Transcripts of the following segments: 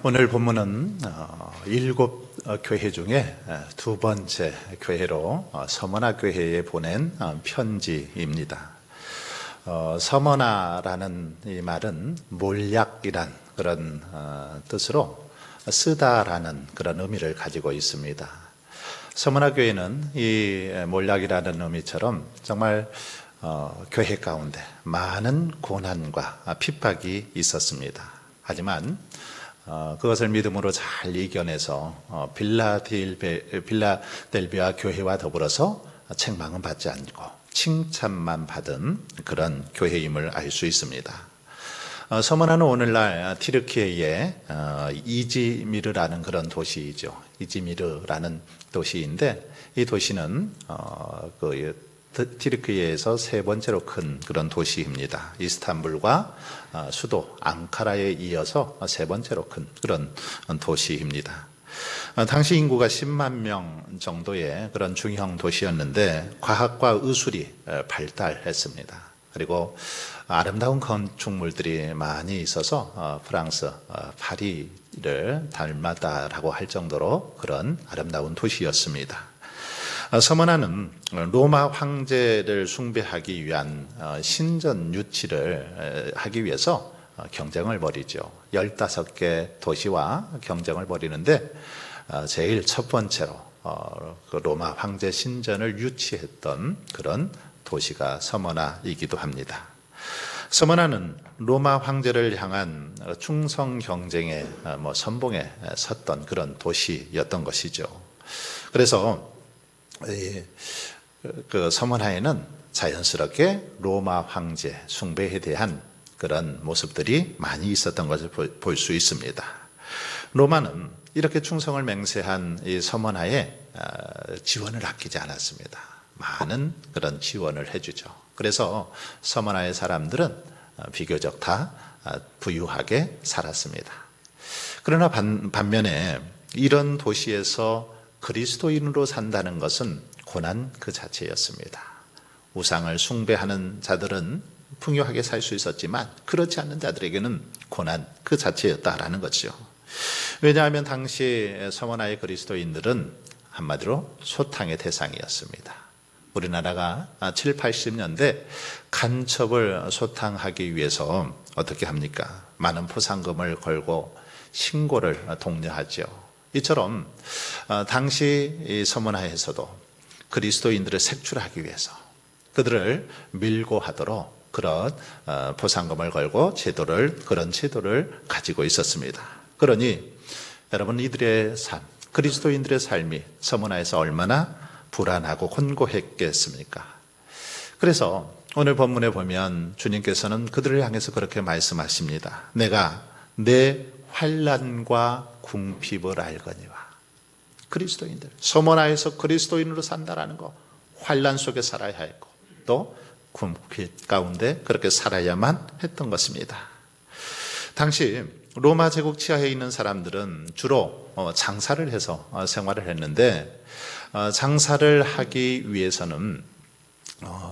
오늘 본문은 일곱 교회 중에 두 번째 교회로 서머나 교회에 보낸 편지입니다. 서머나라는 이 말은 몰약이란 그런 뜻으로 쓰다라는 그런 의미를 가지고 있습니다. 서머나 교회는 이 몰약이라는 의미처럼 정말 교회 가운데 많은 고난과 핍박이 있었습니다. 하지만 그것을 믿음으로 잘 이겨내서 빌라델비아 교회와 더불어서 책망은 받지 않고 칭찬만 받은 그런 교회임을 알 수 있습니다. 서머나는 오늘날 티르키예의 이즈미르라는 그런 도시이죠. 이즈미르라는 도시인데 이 도시는 티르키예에서 세 번째로 큰 그런 도시입니다. 이스탄불과 수도 앙카라에 이어서 세 번째로 큰 그런 도시입니다. 당시 인구가 10만 명 정도의 그런 중형 도시였는데 과학과 의술이 발달했습니다. 그리고 아름다운 건축물들이 많이 있어서 프랑스 파리를 닮았다라고 할 정도로 그런 아름다운 도시였습니다. 서머나는 로마 황제를 숭배하기 위한 신전 유치를 하기 위해서 경쟁을 벌이죠. 15개 도시와 경쟁을 벌이는데 제일 첫 번째로 그 로마 황제 신전을 유치했던 그런 도시가 서머나이기도 합니다. 서머나는 로마 황제를 향한 충성 경쟁의 선봉에 섰던 그런 도시였던 것이죠. 그래서 그 서머나에는 자연스럽게 로마 황제 숭배에 대한 그런 모습들이 많이 있었던 것을 볼 수 있습니다. 로마는 이렇게 충성을 맹세한 이 서머나에 지원을 아끼지 않았습니다. 많은 그런 지원을 해주죠. 그래서 서머나의 사람들은 비교적 다 부유하게 살았습니다. 그러나 반면에 이런 도시에서 그리스도인으로 산다는 것은 고난 그 자체였습니다. 우상을 숭배하는 자들은 풍요하게 살 수 있었지만 그렇지 않는 자들에게는 고난 그 자체였다라는 거죠. 왜냐하면 당시 서머나의 그리스도인들은 한마디로 소탕의 대상이었습니다. 우리나라가 7, 80년대 간첩을 소탕하기 위해서 어떻게 합니까? 많은 포상금을 걸고 신고를 독려하죠. 이처럼 당시 이 서머나에서도 그리스도인들을 색출하기 위해서 그들을 밀고 하도록 그런 포상금을 걸고 그런 제도를 가지고 있었습니다. 그러니 여러분 이들의 삶, 그리스도인들의 삶이 서머나에서 얼마나 불안하고 곤고했겠습니까? 그래서 오늘 본문에 보면 주님께서는 그들을 향해서 그렇게 말씀하십니다. 내가 내 환난과 궁핍을 알거니와. 그리스도인들, 서머나에서 그리스도인으로 산다라는 거, 환난 속에 살아야 했고 또 궁핍 가운데 그렇게 살아야만 했던 것입니다. 당시 로마 제국 치하에 있는 사람들은 주로 장사를 해서 생활을 했는데 장사를 하기 위해서는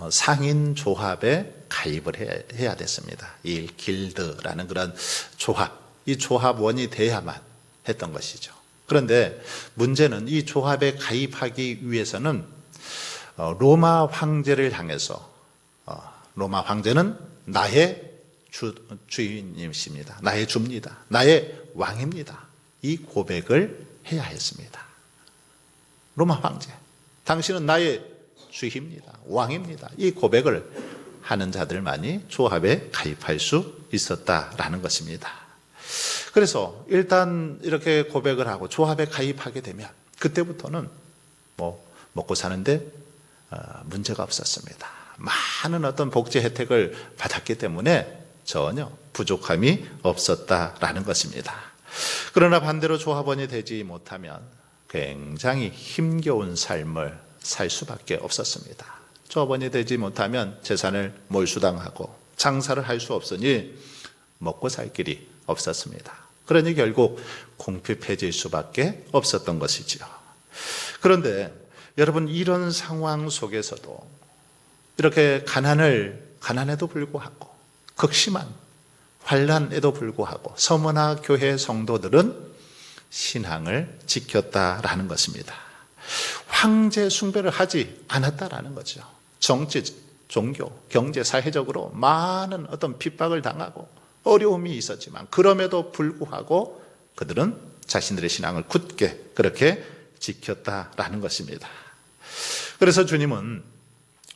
상인 조합에 가입을 해야 됐습니다. 이 길드라는 그런 조합, 이 조합원이 돼야만 했던 것이죠. 그런데 문제는 이 조합에 가입하기 위해서는 로마 황제를 향해서 로마 황제는 나의 주인이십니다. 나의 주입니다. 나의 왕입니다. 이 고백을 해야 했습니다. 로마 황제, 당신은 나의 주입니다. 왕입니다. 이 고백을 하는 자들만이 조합에 가입할 수 있었다라는 것입니다. 그래서 일단 이렇게 고백을 하고 조합에 가입하게 되면 그때부터는 먹고 사는데 문제가 없었습니다. 많은 어떤 복지 혜택을 받았기 때문에 전혀 부족함이 없었다라는 것입니다. 그러나 반대로 조합원이 되지 못하면 굉장히 힘겨운 삶을 살 수밖에 없었습니다. 조합원이 되지 못하면 재산을 몰수당하고 장사를 할 수 없으니 먹고 살 길이 없었습니다. 그러니 결국 궁핍해질 수밖에 없었던 것이지요. 그런데 여러분 이런 상황 속에서도 이렇게 가난에도 불구하고 극심한 환난에도 불구하고 서머나 교회 성도들은 신앙을 지켰다라는 것입니다. 황제 숭배를 하지 않았다라는 거죠. 정치, 종교, 경제, 사회적으로 많은 어떤 핍박을 당하고 어려움이 있었지만 그럼에도 불구하고 그들은 자신들의 신앙을 굳게 그렇게 지켰다라는 것입니다. 그래서 주님은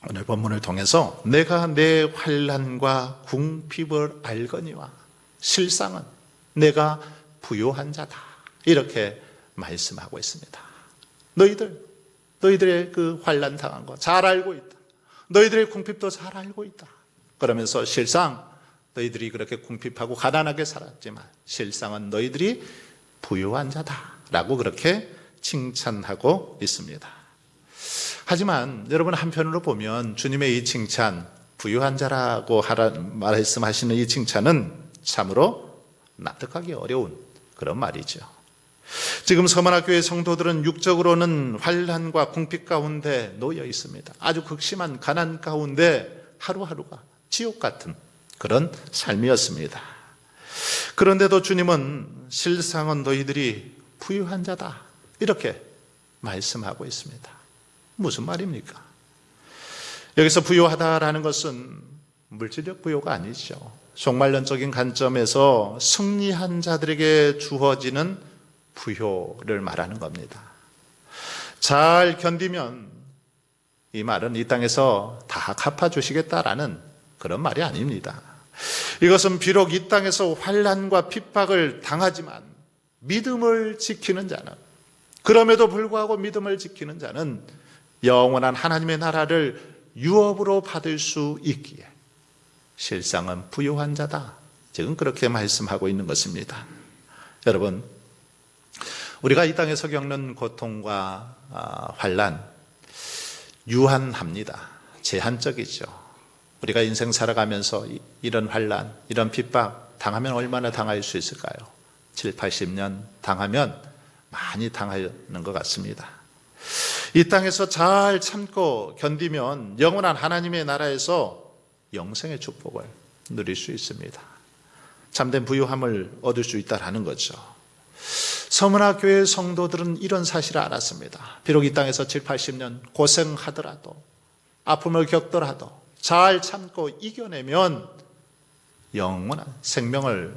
오늘 본문을 통해서 내가 내 환난과 궁핍을 알거니와 실상은 내가 부요한 자다 이렇게 말씀하고 있습니다. 너희들의 그 환난 당한 거 잘 알고 있다. 너희들의 궁핍도 잘 알고 있다. 그러면서 실상 너희들이 그렇게 궁핍하고 가난하게 살았지만 실상은 너희들이 부유한 자다라고 그렇게 칭찬하고 있습니다. 하지만 여러분, 한편으로 보면 주님의 이 칭찬, 부유한 자라고 말씀하시는 이 칭찬은 참으로 납득하기 어려운 그런 말이죠. 지금 서머나교회 성도들은 육적으로는 환난과 궁핍 가운데 놓여 있습니다. 아주 극심한 가난 가운데 하루하루가 지옥 같은 그런 삶이었습니다. 그런데도 주님은 실상은 너희들이 부유한 자다, 이렇게 말씀하고 있습니다. 무슨 말입니까? 여기서 부유하다라는 것은 물질적 부유가 아니죠. 종말론적인 관점에서 승리한 자들에게 주어지는 부유를 말하는 겁니다. 잘 견디면 이 말은 이 땅에서 다 갚아주시겠다라는 그런 말이 아닙니다. 이것은 비록 이 땅에서 환난과 핍박을 당하지만 믿음을 지키는 자는, 그럼에도 불구하고 믿음을 지키는 자는 영원한 하나님의 나라를 유업으로 받을 수 있기에 실상은 부유한 자다, 지금 그렇게 말씀하고 있는 것입니다. 여러분, 우리가 이 땅에서 겪는 고통과 환난 유한합니다. 제한적이죠. 우리가 인생 살아가면서 이런 환난, 이런 핍박 당하면 얼마나 당할 수 있을까요? 7, 80년 당하면 많이 당하는 것 같습니다. 이 땅에서 잘 참고 견디면 영원한 하나님의 나라에서 영생의 축복을 누릴 수 있습니다. 참된 부유함을 얻을 수 있다는 거죠. 서머나 교회 성도들은 이런 사실을 알았습니다. 비록 이 땅에서 7, 80년 고생하더라도, 아픔을 겪더라도 잘 참고 이겨내면 영원한 생명을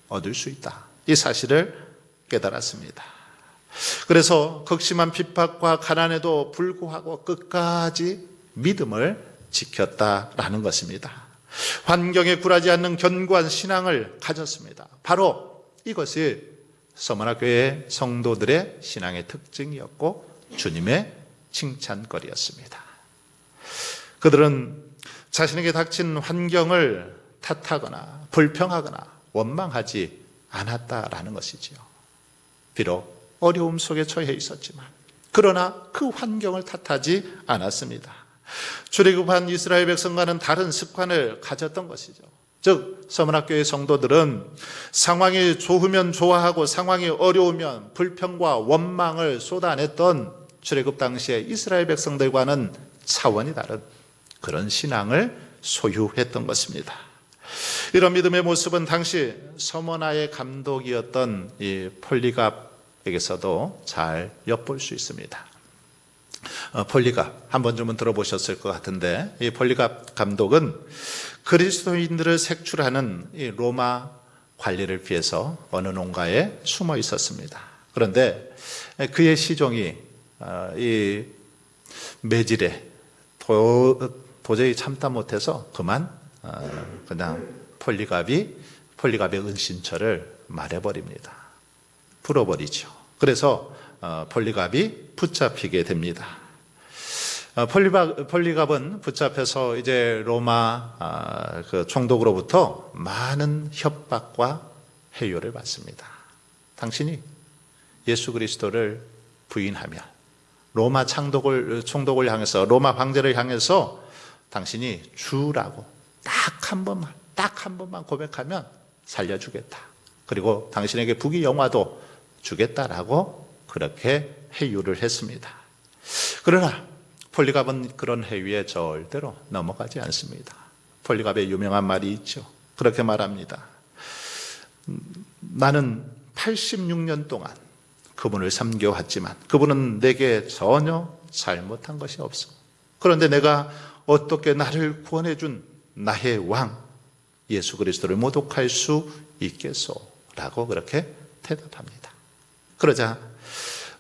얻을 수 있다, 이 사실을 깨달았습니다. 그래서 극심한 핍박과 가난에도 불구하고 끝까지 믿음을 지켰다라는 것입니다. 환경에 굴하지 않는 견고한 신앙을 가졌습니다. 바로 이것이 서머나 교회 성도들의 신앙의 특징이었고 주님의 칭찬거리였습니다. 그들은 자신에게 닥친 환경을 탓하거나 불평하거나 원망하지 않았다라는 것이지요. 비록 어려움 속에 처해 있었지만 그러나 그 환경을 탓하지 않았습니다. 출애굽한 이스라엘 백성과는 다른 습관을 가졌던 것이죠. 즉 서머나 교회 성도들은 상황이 좋으면 좋아하고 상황이 어려우면 불평과 원망을 쏟아냈던 출애굽 당시의 이스라엘 백성들과는 차원이 다른 그런 신앙을 소유했던 것입니다. 이런 믿음의 모습은 당시 서머나의 감독이었던 이 폴리갑에게서도 잘 엿볼 수 있습니다. 폴리갑 한 번쯤은 들어보셨을 것 같은데, 이 폴리갑 감독은 그리스도인들을 색출하는 이 로마 관리를 피해서 어느 농가에 숨어 있었습니다. 그런데 그의 시종이 이 매질에 도저히 참다 못해서 그냥 폴리갑의 은신처를 말해버립니다. 풀어버리죠. 그래서 폴리갑이 붙잡히게 됩니다. 폴리갑은 붙잡혀서 이제 로마 그 총독으로부터 많은 협박과 해요를 받습니다. 당신이 예수 그리스도를 부인하면 로마 총독을 향해서, 로마 황제를 향해서 당신이 주라고 딱 한 번만 고백하면 살려주겠다. 그리고 당신에게 부귀영화도 주겠다라고 그렇게 해유를 했습니다. 그러나 폴리갑은 그런 해유에 절대로 넘어가지 않습니다. 폴리갑의 유명한 말이 있죠. 그렇게 말합니다. 나는 86년 동안 그분을 섬겨왔지만 그분은 내게 전혀 잘못한 것이 없어. 그런데 내가 어떻게 나를 구원해 준 나의 왕 예수 그리스도를 모독할 수 있겠소? 라고 그렇게 대답합니다. 그러자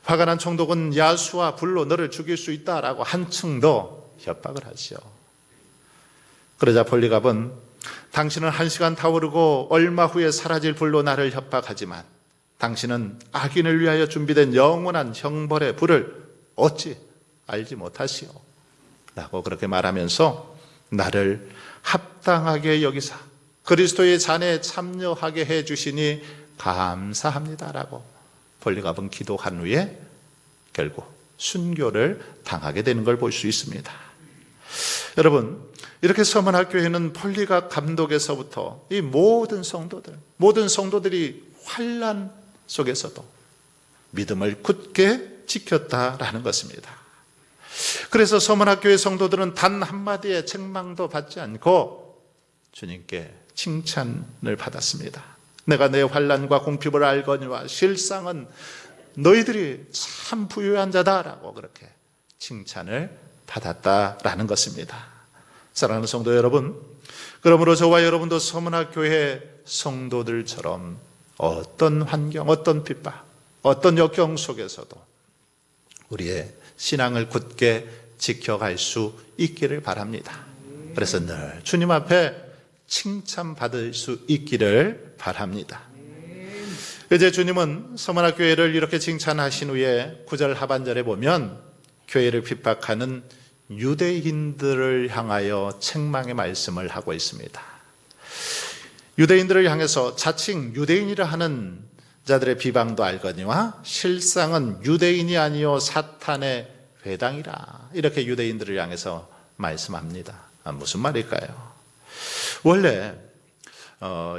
화가 난 총독은 야수와 불로 너를 죽일 수 있다라고 한층 더 협박을 하죠. 그러자 폴리갑은 당신은 1시간 타오르고 얼마 후에 사라질 불로 나를 협박하지만 당신은 악인을 위하여 준비된 영원한 형벌의 불을 어찌 알지 못하시오? 라고 그렇게 말하면서 나를 합당하게 여기사 그리스도의 잔에 참여하게 해주시니 감사합니다라고 볼리갑은 기도한 후에 결국 순교를 당하게 되는 걸 볼 수 있습니다. 여러분, 이렇게 서문학교회는 폴리갑 감독에서부터 이 모든 성도들이 환난 속에서도 믿음을 굳게 지켰다라는 것입니다. 그래서 서문학교회 성도들은 단 한마디의 책망도 받지 않고 주님께 칭찬을 받았습니다. 내가 내 환난과 공핍을 알거니와 실상은 너희들이 참 부유한 자다라고 그렇게 칭찬을 받았다라는 것입니다. 사랑하는 성도 여러분, 그러므로 저와 여러분도 서문학교회 성도들처럼 어떤 환경, 어떤 핍박, 어떤 역경 속에서도 우리의 신앙을 굳게 지켜갈 수 있기를 바랍니다. 그래서 늘 주님 앞에 칭찬받을 수 있기를 바랍니다. 이제 주님은 서문학교회를 이렇게 칭찬하신 후에 9절 하반절에 보면 교회를 핍박하는 유대인들을 향하여 책망의 말씀을 하고 있습니다. 유대인들을 향해서 자칭 유대인이라 하는 자들의 비방도 알거니와 실상은 유대인이 아니요 사탄의 회당이라, 이렇게 유대인들을 향해서 말씀합니다. 무슨 말일까요? 원래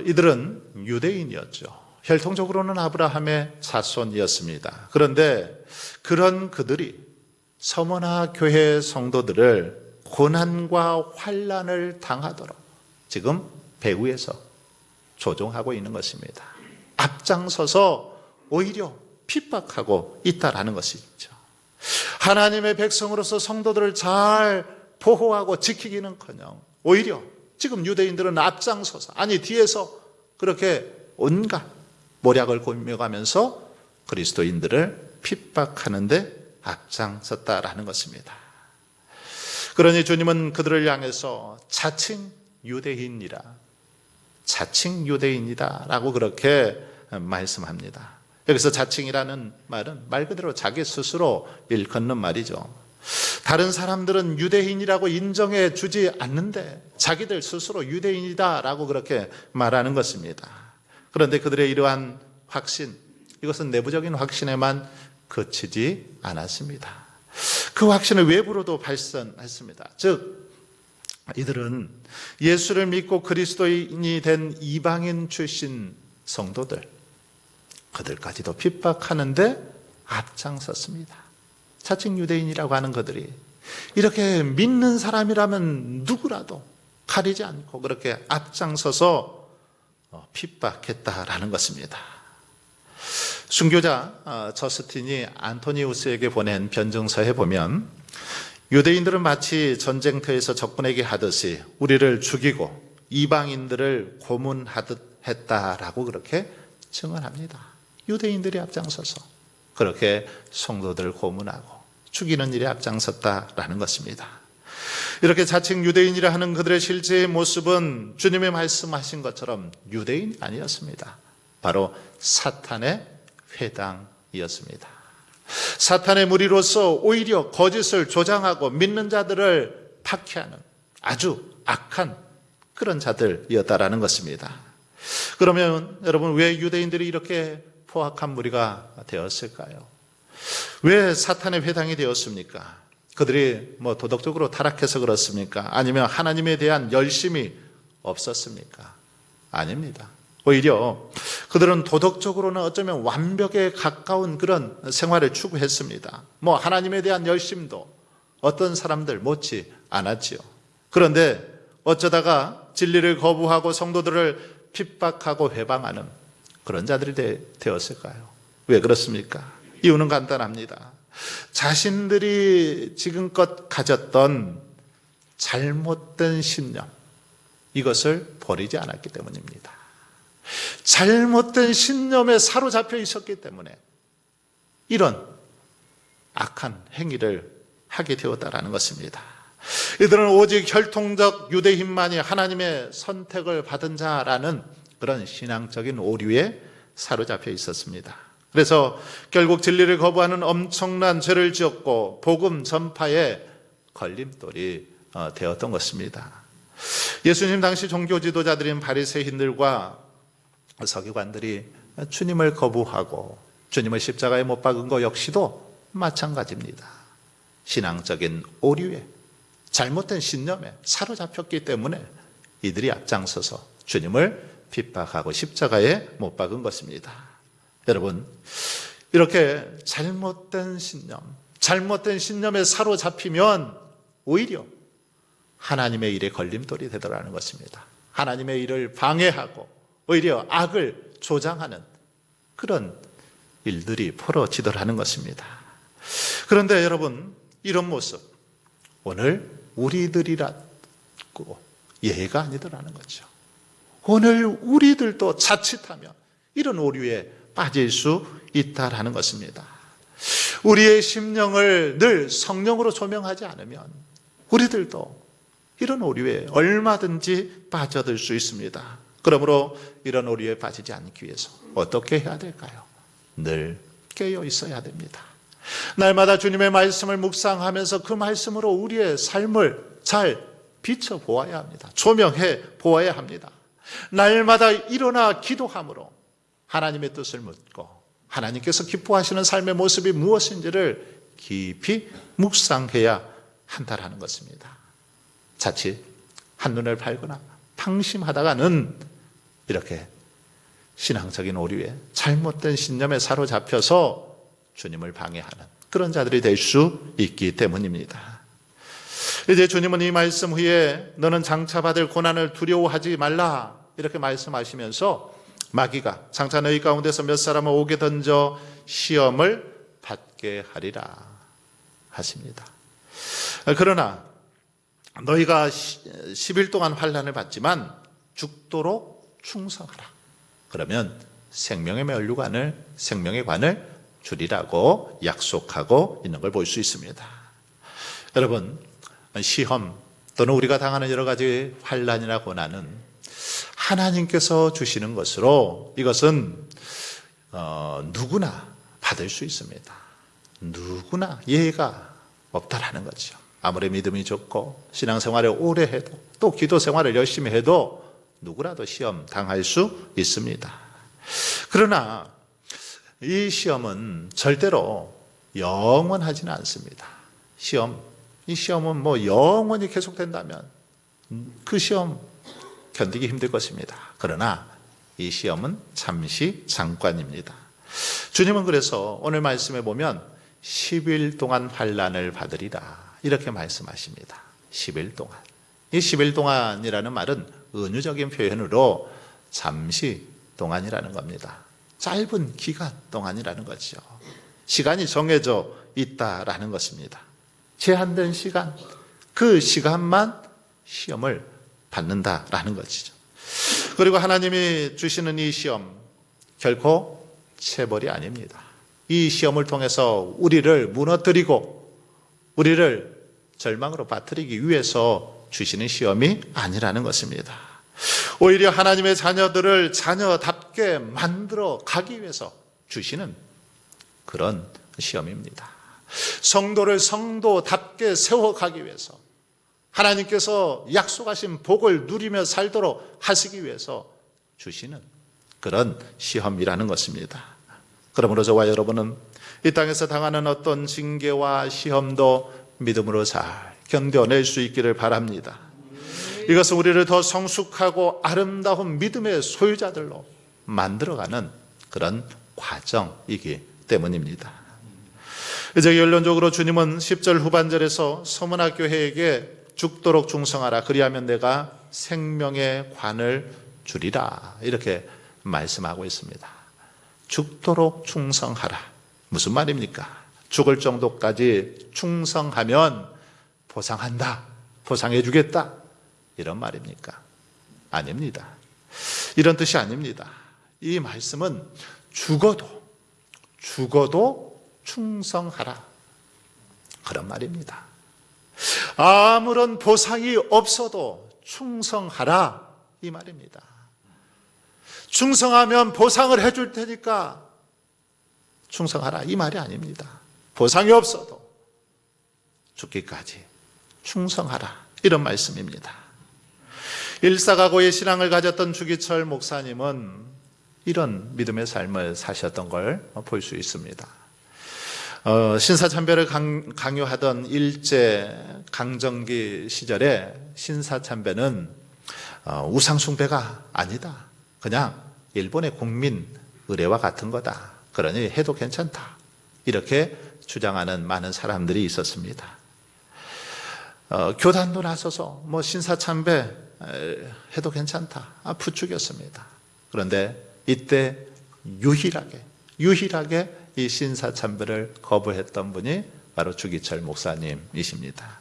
이들은 유대인이었죠. 혈통적으로는 아브라함의 자손이었습니다. 그런데 그런 그들이 서머나 교회 성도들을 고난과 환난을 당하도록 지금 배후에서 조종하고 있는 것입니다. 앞장서서 오히려 핍박하고 있다라는 것이죠. 하나님의 백성으로서 성도들을 잘 보호하고 지키기는커녕 오히려 지금 유대인들은 앞장서서, 아니 뒤에서 그렇게 온갖 모략을 꾸며가면서 그리스도인들을 핍박하는데 앞장섰다라는 것입니다. 그러니 주님은 그들을 향해서 자칭 유대인이다 라고 그렇게 말씀합니다. 여기서 자칭이라는 말은 말 그대로 자기 스스로 일컫는 말이죠. 다른 사람들은 유대인이라고 인정해 주지 않는데 자기들 스스로 유대인이다 라고 그렇게 말하는 것입니다. 그런데 그들의 이러한 확신, 이것은 내부적인 확신에만 그치지 않았습니다. 그 확신을 외부로도 발산했습니다. 즉 이들은 예수를 믿고 그리스도인이 된 이방인 출신 성도들, 그들까지도 핍박하는데 앞장섰습니다. 자칭 유대인이라고 하는 그들이 이렇게 믿는 사람이라면 누구라도 가리지 않고 그렇게 앞장서서 핍박했다라는 것입니다. 순교자 저스틴이 안토니우스에게 보낸 변증서에 보면 유대인들은 마치 전쟁터에서 적군에게 하듯이 우리를 죽이고 이방인들을 고문하듯 했다라고 그렇게 증언합니다. 유대인들이 앞장서서 그렇게 성도들을 고문하고 죽이는 일에 앞장섰다라는 것입니다. 이렇게 자칭 유대인이라 하는 그들의 실제의 모습은 주님의 말씀하신 것처럼 유대인이 아니었습니다. 바로 사탄의 회당이었습니다. 사탄의 무리로서 오히려 거짓을 조장하고 믿는 자들을 박해하는 아주 악한 그런 자들이었다라는 것입니다. 그러면 여러분, 왜 유대인들이 이렇게 포악한 무리가 되었을까요? 왜 사탄의 회당이 되었습니까? 그들이 도덕적으로 타락해서 그렇습니까? 아니면 하나님에 대한 열심이 없었습니까? 아닙니다. 오히려 그들은 도덕적으로는 어쩌면 완벽에 가까운 그런 생활을 추구했습니다. 하나님에 대한 열심도 어떤 사람들 못지 않았지요. 그런데 어쩌다가 진리를 거부하고 성도들을 핍박하고 회방하는 그런 자들이 되었을까요? 왜 그렇습니까? 이유는 간단합니다. 자신들이 지금껏 가졌던 잘못된 신념, 이것을 버리지 않았기 때문입니다. 잘못된 신념에 사로잡혀 있었기 때문에 이런 악한 행위를 하게 되었다라는 것입니다. 이들은 오직 혈통적 유대인만이 하나님의 선택을 받은 자라는 그런 신앙적인 오류에 사로잡혀 있었습니다. 그래서 결국 진리를 거부하는 엄청난 죄를 지었고 복음 전파에 걸림돌이 되었던 것입니다. 예수님 당시 종교 지도자들인 바리새인들과 서기관들이 주님을 거부하고 주님을 십자가에 못 박은 것 역시도 마찬가지입니다. 신앙적인 오류에 잘못된 신념에 사로잡혔기 때문에 이들이 앞장서서 주님을 핍박하고 십자가에 못 박은 것입니다. 여러분, 이렇게 잘못된 신념에 사로잡히면 오히려 하나님의 일에 걸림돌이 되더라는 것입니다. 하나님의 일을 방해하고 오히려 악을 조장하는 그런 일들이 벌어지더라는 것입니다. 그런데 여러분, 이런 모습 오늘 우리들이라고 예가 아니더라는 거죠. 오늘 우리들도 자칫하면 이런 오류에 빠질 수 있다라는 것입니다. 우리의 심령을 늘 성령으로 조명하지 않으면 우리들도 이런 오류에 얼마든지 빠져들 수 있습니다. 그러므로 이런 오류에 빠지지 않기 위해서 어떻게 해야 될까요? 늘 깨어 있어야 됩니다. 날마다 주님의 말씀을 묵상하면서 그 말씀으로 우리의 삶을 잘 비춰보아야 합니다. 조명해 보아야 합니다. 날마다 일어나 기도함으로 하나님의 뜻을 묻고 하나님께서 기뻐하시는 삶의 모습이 무엇인지를 깊이 묵상해야 한다라는 것입니다. 자칫 한눈을 팔거나 방심하다가는 이렇게 신앙적인 오류에 잘못된 신념에 사로잡혀서 주님을 방해하는 그런 자들이 될 수 있기 때문입니다. 이제 주님은 이 말씀 후에 너는 장차 받을 고난을 두려워하지 말라 이렇게 말씀하시면서 마귀가 장차 너희 가운데서 몇 사람을 오게 던져 시험을 받게 하리라 하십니다. 그러나 너희가 10일 동안 환난을 받지만 죽도록 충성하라. 그러면 생명의 면류관을 생명의 관을 주리라고 약속하고 있는 걸 볼 수 있습니다. 여러분, 시험 또는 우리가 당하는 여러 가지 환난이나 고난은 하나님께서 주시는 것으로 이것은 누구나 받을 수 있습니다. 누구나 예외가 없다라는 거죠. 아무리 믿음이 좋고 신앙생활을 오래 해도 또 기도생활을 열심히 해도 누구라도 시험 당할 수 있습니다. 그러나 이 시험은 절대로 영원하지는 않습니다. 이 시험은 뭐 영원히 계속된다면 그 시험 견디기 힘들 것입니다. 그러나 이 시험은 잠시 잠깐입니다. 주님은 그래서 오늘 말씀에 보면 10일 동안 환난을 받으리라 이렇게 말씀하십니다. 10일 동안. 이 10일 동안이라는 말은 은유적인 표현으로 잠시 동안이라는 겁니다. 짧은 기간 동안이라는 거죠. 시간이 정해져 있다라는 것입니다. 제한된 시간, 그 시간만 시험을 받는다라는 것이죠. 그리고 하나님이 주시는 이 시험 결코 체벌이 아닙니다. 이 시험을 통해서 우리를 무너뜨리고 우리를 절망으로 빠뜨리기 위해서 주시는 시험이 아니라는 것입니다. 오히려 하나님의 자녀들을 자녀답게 만들어 가기 위해서 주시는 그런 시험입니다. 성도를 성도답게 세워가기 위해서 하나님께서 약속하신 복을 누리며 살도록 하시기 위해서 주시는 그런 시험이라는 것입니다. 그러므로 저와 여러분은 이 땅에서 당하는 어떤 징계와 시험도 믿음으로 잘 견뎌낼 수 있기를 바랍니다. 이것은 우리를 더 성숙하고 아름다운 믿음의 소유자들로 만들어가는 그런 과정이기 때문입니다. 이제 결론적으로 주님은 10절 후반절에서 서문화 교회에게 죽도록 충성하라 그리하면 내가 생명의 관을 주리라 이렇게 말씀하고 있습니다. 죽도록 충성하라. 무슨 말입니까? 죽을 정도까지 충성하면 보상한다, 보상해 주겠다 이런 말입니까? 아닙니다. 이런 뜻이 아닙니다. 이 말씀은 죽어도 충성하라 그런 말입니다. 아무런 보상이 없어도 충성하라 이 말입니다. 충성하면 보상을 해줄 테니까 충성하라 이 말이 아닙니다. 보상이 없어도 죽기까지 충성하라. 이런 말씀입니다. 일사각오의 신앙을 가졌던 주기철 목사님은 이런 믿음의 삶을 사셨던 걸 볼 수 있습니다. 신사참배를 강요하던 일제 강점기 시절에 신사참배는 우상숭배가 아니다. 그냥 일본의 국민 의례와 같은 거다. 그러니 해도 괜찮다. 이렇게 주장하는 많은 사람들이 있었습니다. 교단도 나서서 신사참배 해도 괜찮다. 부추겼습니다. 그런데 이때 유일하게 이 신사참배를 거부했던 분이 바로 주기철 목사님이십니다.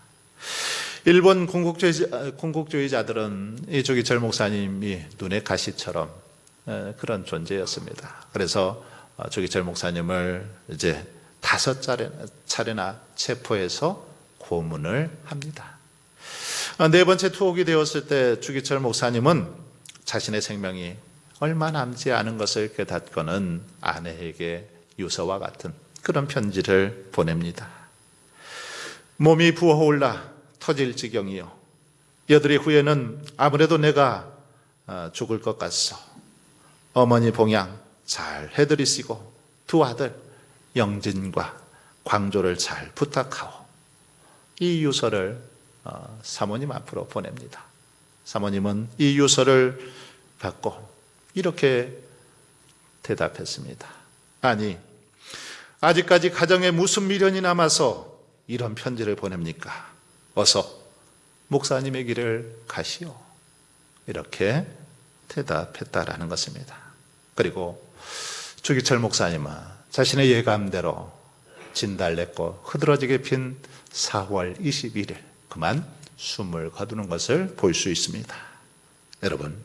일본 군국주의자들은 이 주기철 목사님이 눈의 가시처럼 그런 존재였습니다. 그래서 주기철 목사님을 이제 5차례나 체포해서 고문을 합니다. 4번째 투옥이 되었을 때 주기철 목사님은 자신의 생명이 얼마 남지 않은 것을 깨닫고는 아내에게 유서와 같은 그런 편지를 보냅니다. 몸이 부어올라 터질 지경이요. 여드레 후에는 아무래도 내가 죽을 것 같소. 어머니 봉양 잘 해드리시고 두 아들 영진과 광조를 잘 부탁하오. 이 유서를 사모님 앞으로 보냅니다. 사모님은 이 유서를 받고 이렇게 대답했습니다. 아니, 아직까지 가정에 무슨 미련이 남아서 이런 편지를 보냅니까? 어서 목사님의 길을 가시오. 이렇게 대답했다라는 것입니다. 그리고 주기철 목사님은 자신의 예감대로 진달래꽃 흐드러지게 핀 4월 21일 그만 숨을 거두는 것을 볼 수 있습니다. 여러분,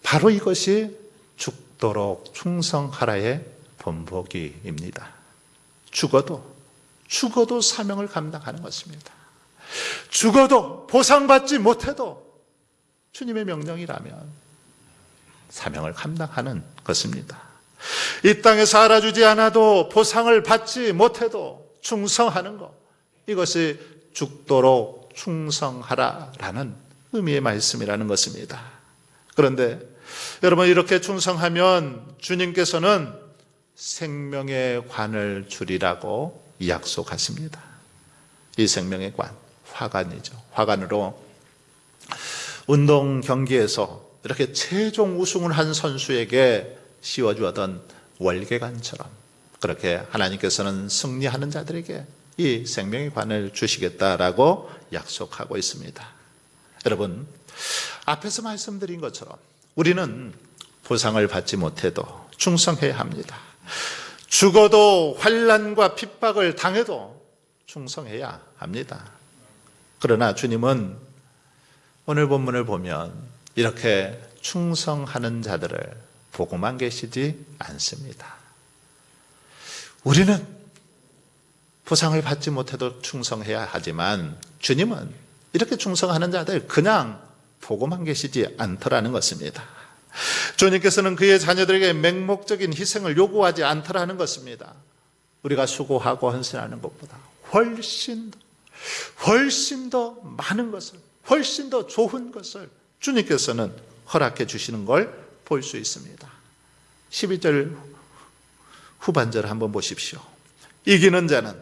바로 이것이 죽도록 충성하라의 본보기입니다. 죽어도 사명을 감당하는 것입니다. 죽어도 보상받지 못해도 주님의 명령이라면 사명을 감당하는 것입니다. 이 땅에서 알아주지 않아도 보상을 받지 못해도 충성하는 것, 이것이 죽도록 충성하라라는 의미의 말씀이라는 것입니다. 그런데 여러분, 이렇게 충성하면 주님께서는 생명의 관을 주리라고 약속하십니다. 이 생명의 관, 화관이죠. 화관으로 운동 경기에서 이렇게 최종 우승을 한 선수에게 씌워주었던 월계관처럼 그렇게 하나님께서는 승리하는 자들에게 이 생명의 관을 주시겠다라고 약속하고 있습니다. 여러분, 앞에서 말씀드린 것처럼 우리는 보상을 받지 못해도 충성해야 합니다. 죽어도 환난과 핍박을 당해도 충성해야 합니다. 그러나 주님은 오늘 본문을 보면 이렇게 충성하는 자들을 보고만 계시지 않습니다. 우리는 보상을 받지 못해도 충성해야 하지만 주님은 이렇게 충성하는 자들 그냥 보고만 계시지 않더라는 것입니다. 주님께서는 그의 자녀들에게 맹목적인 희생을 요구하지 않더라는 것입니다. 우리가 수고하고 헌신하는 것보다 훨씬 더 많은 것을, 훨씬 더 좋은 것을 주님께서는 허락해 주시는 걸 볼 수 있습니다. 12절 후반절 한번 보십시오. 이기는 자는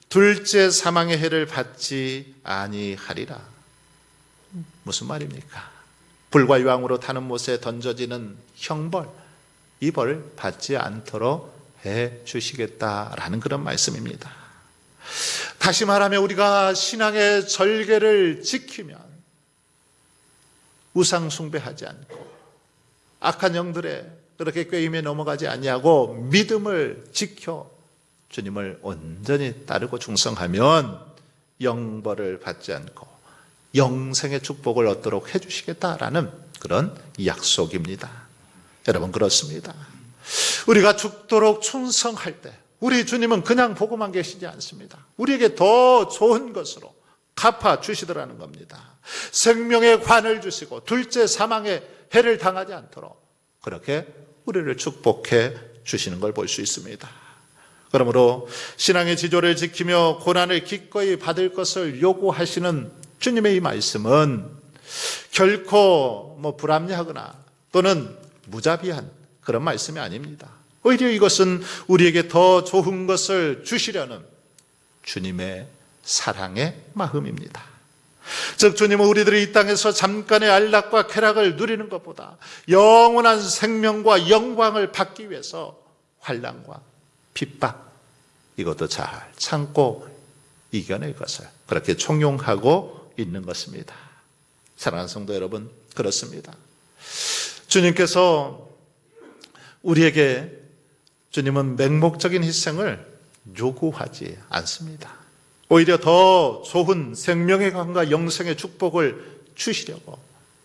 둘째 사망의 해를 받지 아니하리라. 무슨 말입니까? 불과 유황으로 타는 못에 던져지는 형벌, 이 벌을 받지 않도록 해 주시겠다라는 그런 말씀입니다. 다시 말하면 우리가 신앙의 절개를 지키면 우상 숭배하지 않고 악한 영들의 그렇게 꾀임에 넘어가지 아니하고 믿음을 지켜 주님을 온전히 따르고 충성하면 영벌을 받지 않고 영생의 축복을 얻도록 해주시겠다라는 그런 약속입니다. 여러분, 그렇습니다. 우리가 죽도록 충성할 때 우리 주님은 그냥 보고만 계시지 않습니다. 우리에게 더 좋은 것으로 갚아주시더라는 겁니다. 생명의 관을 주시고 둘째 사망의 해를 당하지 않도록 그렇게 우리를 축복해 주시는 걸 볼 수 있습니다. 그러므로 신앙의 지조를 지키며 고난을 기꺼이 받을 것을 요구하시는 주님의 이 말씀은 결코 불합리하거나 또는 무자비한 그런 말씀이 아닙니다. 오히려 이것은 우리에게 더 좋은 것을 주시려는 주님의 사랑의 마음입니다. 즉 주님은 우리들이 이 땅에서 잠깐의 안락과 쾌락을 누리는 것보다 영원한 생명과 영광을 받기 위해서 환난과 핍박 이것도 잘 참고 이겨낼 것을 그렇게 총용하고 있는 것입니다. 사랑하는 성도 여러분, 그렇습니다. 주님께서 우리에게 주님은 맹목적인 희생을 요구하지 않습니다. 오히려 더 좋은 생명의 강과 영생의 축복을 주시려고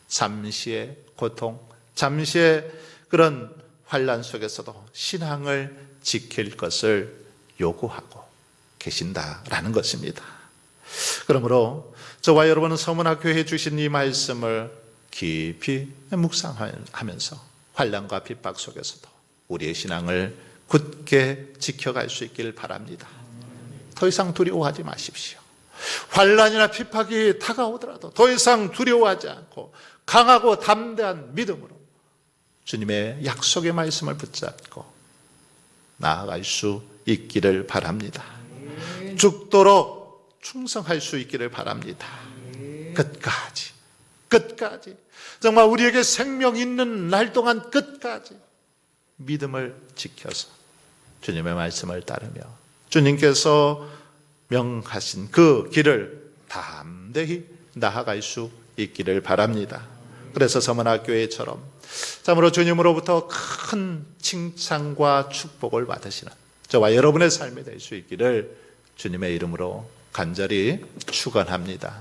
잠시의 고통, 잠시의 그런 환난 속에서도 신앙을 지킬 것을 요구하고 계신다라는 것입니다. 그러므로 저와 여러분은 서문학교에 주신 이 말씀을 깊이 묵상하면서 환난과 핍박 속에서도 우리의 신앙을 굳게 지켜갈 수 있기를 바랍니다. 더 이상 두려워하지 마십시오. 환난이나 핍박이 다가오더라도 더 이상 두려워하지 않고 강하고 담대한 믿음으로 주님의 약속의 말씀을 붙잡고 나아갈 수 있기를 바랍니다. 죽도록 충성할 수 있기를 바랍니다. 끝까지 정말 우리에게 생명 있는 날 동안 끝까지 믿음을 지켜서 주님의 말씀을 따르며 주님께서 명하신 그 길을 담대히 나아갈 수 있기를 바랍니다. 그래서 서문학교회처럼 참으로 주님으로부터 큰 칭찬과 축복을 받으시는 저와 여러분의 삶이 될 수 있기를 주님의 이름으로 간절히 축원합니다.